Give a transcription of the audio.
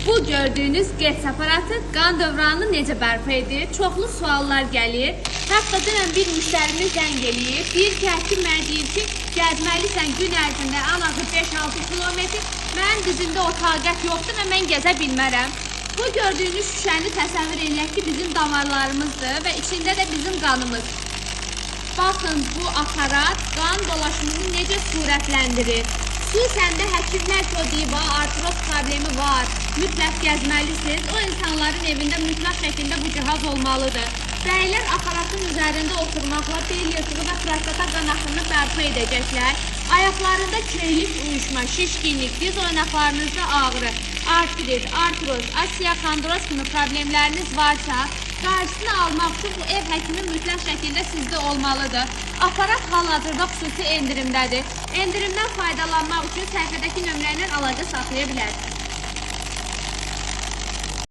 Bu gördüyünüz GETS aparatı qan dövranını necə bərpa edir? Çoxlu suallar gəlir. Hətta dünən bir müştərimiz zəng eləyir. Deyir ki, həkim mənə deyir ki, gəzməlisən gün ərzində ən azı 5-6 kilometr. Mənim dizimdə o taqət yoxdur və mən gəzə bilmərəm. Bu gördüyünüz şüşəni təsəvvür edək ki, bizim damarlarımızdır və içində də bizim qanımız. Baxın, bu aparat qan dolaşımını necə sürətləndirir. Xüsusən də həkimlər ki, o deyib, artroz problemi var, mütləq gəzməlisiniz. O insanların evində mütləq şəkildə bu cihaz olmalıdır. Bəylər aparatın üzərində oturmaqla bel yırtığı və prostata qan axını bərpa edəcəklər. Ayaqlarında keylik uyuşma, şişkinlik, diz oynaqlarınızda ağrı, artrit, artroz, osteokondroz kimi problemləriniz varsa, qarşısını almaq üçün bu ev həkimi mütləq şəkildə sizdə olmalıdır. Aparat hal-hazırda xüsusi endirimdədir. Endirimdən faydalanmaq üçün səhifədəki nömrə ilə əlaqə saxlaya bilərsiniz.